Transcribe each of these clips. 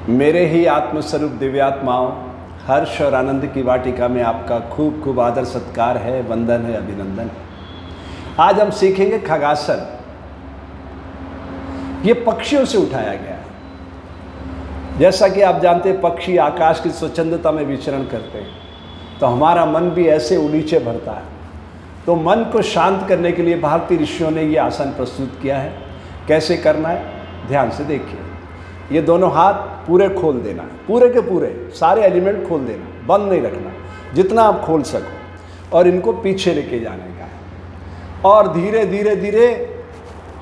मेरे ही आत्मस्वरूप दिव्यात्माओं, हर्ष और आनंद की वाटिका में आपका खूब खूब आदर सत्कार है, वंदन है, अभिनंदन है। आज हम सीखेंगे खगासन। ये पक्षियों से उठाया गया है। जैसा कि आप जानते हैं पक्षी आकाश की स्वच्छंदता में विचरण करते हैं, तो हमारा मन भी ऐसे उलीचे भरता है। तो मन को शांत करने के लिए भारतीय ऋषियों ने ये आसन प्रस्तुत किया है। कैसे करना है ध्यान से देखिए। ये दोनों हाथ पूरे खोल देना, पूरे के पूरे सारे एलिमेंट खोल देना, बंद नहीं रखना, जितना आप खोल सको, और इनको पीछे लेके जाने का है। और धीरे धीरे धीरे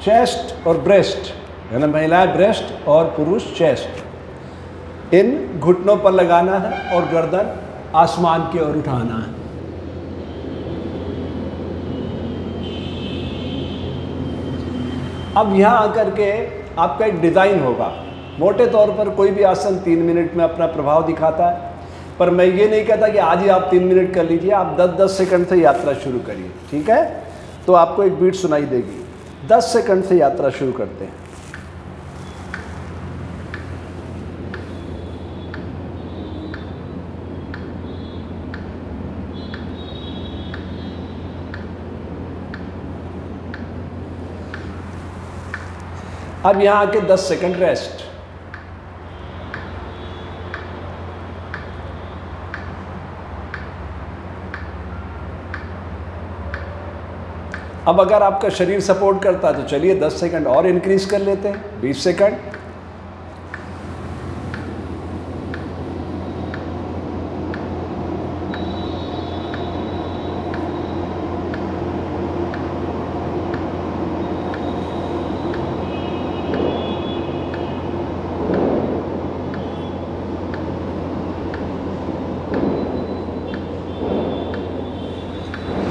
चेस्ट और ब्रेस्ट, यानी महिलाएं ब्रेस्ट और पुरुष चेस्ट, इन घुटनों पर लगाना है और गर्दन आसमान की ओर उठाना है। अब यहाँ आकर के आपका एक डिज़ाइन होगा। मोटे तौर पर कोई भी आसन 3 मिनट में अपना प्रभाव दिखाता है, पर मैं ये नहीं कहता कि आज ही आप 3 मिनट कर लीजिए। आप 10-10 सेकंड से यात्रा शुरू करिए, ठीक है? तो आपको एक बीट सुनाई देगी। 10 सेकंड से यात्रा शुरू करते हैं। अब यहाँ आके 10 सेकंड रेस्ट। अब अगर आपका शरीर सपोर्ट करता है तो चलिए 10 सेकंड और इंक्रीज कर लेते हैं, 20 सेकंड।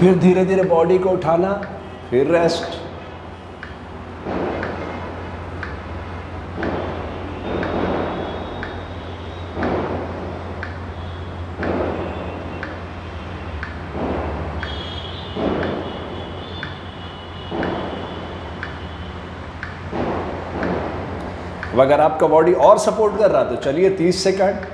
फिर धीरे धीरे बॉडी को उठाना, फिर रेस्ट। अब अगर आपका बॉडी और सपोर्ट कर रहा है तो चलिए 30 सेकंड।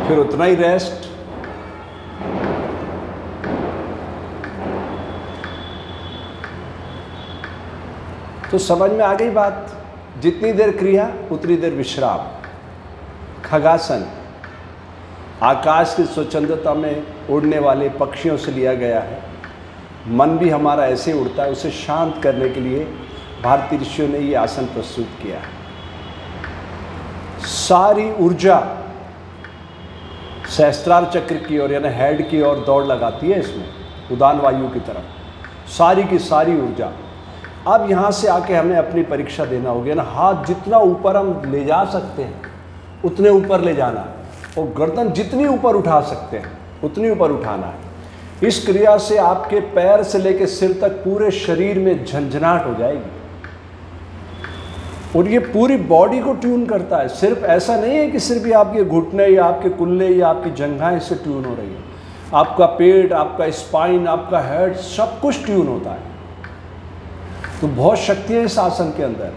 फिर उतना ही रेस्ट। तो समझ में आ गई बात। जितनी देर क्रिया उतनी देर विश्राम। खगासन आकाश की स्वच्छंदता में उड़ने वाले पक्षियों से लिया गया है। मन भी हमारा ऐसे उड़ता है, उसे शांत करने के लिए भारतीय ऋषियों ने ये आसन प्रस्तुत किया है। सारी ऊर्जा सहस्त्रार चक्र की ओर, यानी हेड की ओर दौड़ लगाती है इसमें, उदान वायु की तरफ, सारी की सारी ऊर्जा। अब यहाँ से आके हमें अपनी परीक्षा देना होगी ना। हाथ जितना ऊपर हम ले जा सकते हैं उतने ऊपर ले जाना है, और गर्दन जितनी ऊपर उठा सकते हैं उतनी ऊपर उठाना है। इस क्रिया से आपके पैर से लेकर सिर तक पूरे शरीर में झंझनाहट हो जाएगी, और ये पूरी बॉडी को ट्यून करता है। सिर्फ ऐसा नहीं है कि सिर्फ ये आपके घुटने या आपके कुल्ले या आपकी जंघाएं इससे ट्यून हो रही है। आपका पेट, आपका स्पाइन, आपका हेड, सब कुछ ट्यून होता है। तो बहुत शक्ति है इस आसन के अंदर।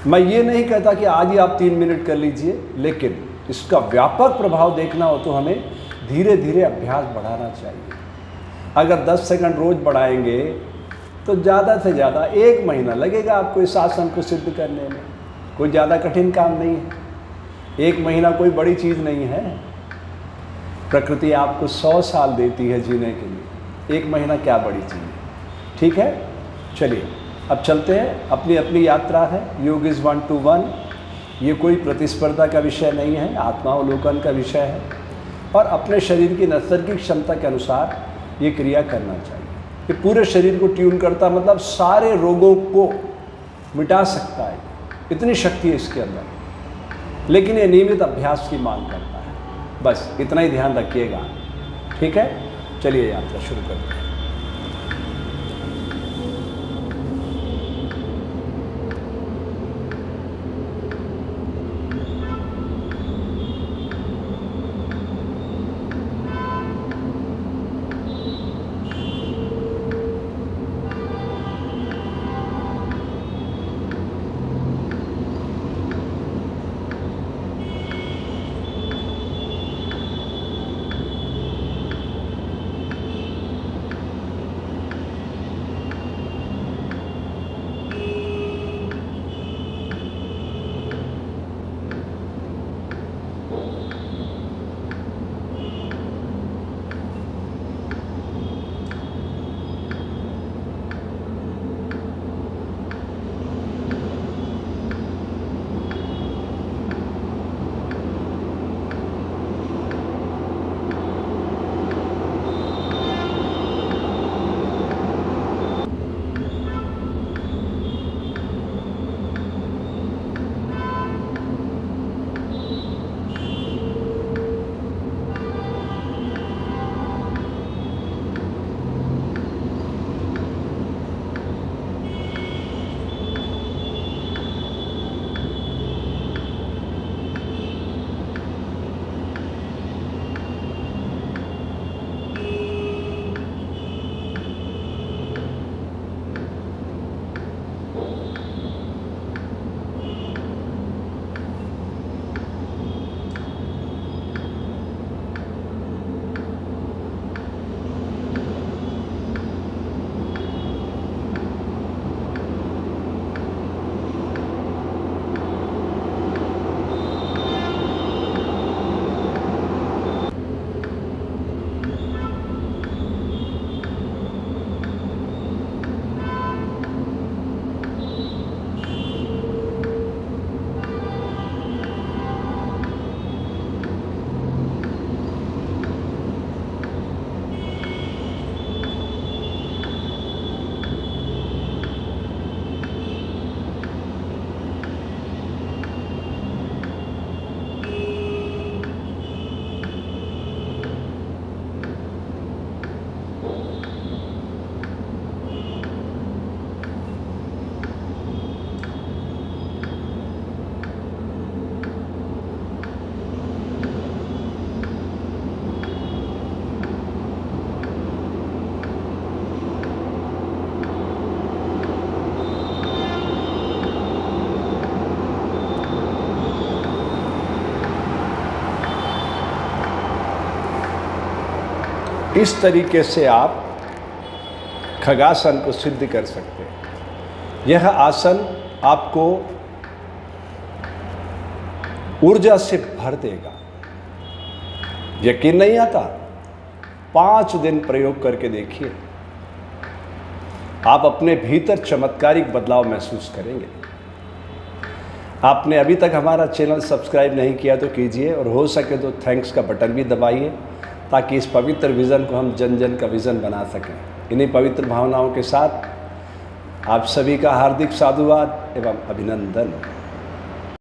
मैं ये नहीं कहता कि आज ही आप 3 मिनट कर लीजिए, लेकिन इसका व्यापक प्रभाव देखना हो तो हमें धीरे धीरे अभ्यास बढ़ाना चाहिए। अगर 10 सेकंड रोज बढ़ाएंगे तो ज़्यादा से ज़्यादा 1 महीना लगेगा आपको इस आसन को सिद्ध करने में। कोई ज़्यादा कठिन काम नहीं है। 1 महीना कोई बड़ी चीज़ नहीं है। प्रकृति आपको 100 साल देती है जीने के लिए, 1 महीना क्या बड़ी चीज़ है। ठीक है, चलिए अब चलते हैं। अपनी अपनी यात्रा है। योग इज़ 1 to 1। ये कोई प्रतिस्पर्धा का विषय नहीं है, आत्मावलोकन का विषय है, और अपने शरीर की नैसर्गिक क्षमता के अनुसार ये क्रिया करना चाहिए। ये पूरे शरीर को ट्यून करता, मतलब सारे रोगों को मिटा सकता है। इतनी शक्ति है इसके अंदर, लेकिन ये नियमित अभ्यास की मांग करता है। बस इतना ही ध्यान रखिएगा, ठीक है। चलिए यात्रा शुरू करते हैं। इस तरीके से आप खगासन को सिद्ध कर सकते हैं। यह आसन आपको ऊर्जा से भर देगा। यकीन नहीं आता? 5 दिन प्रयोग करके देखिए, आप अपने भीतर चमत्कारिक बदलाव महसूस करेंगे। आपने अभी तक हमारा चैनल सब्सक्राइब नहीं किया तो कीजिए, और हो सके तो थैंक्स का बटन भी दबाइए, ताकि इस पवित्र विज़न को हम जन जन का विज़न बना सकें। इन्हीं पवित्र भावनाओं के साथ आप सभी का हार्दिक साधुवाद एवं अभिनंदन।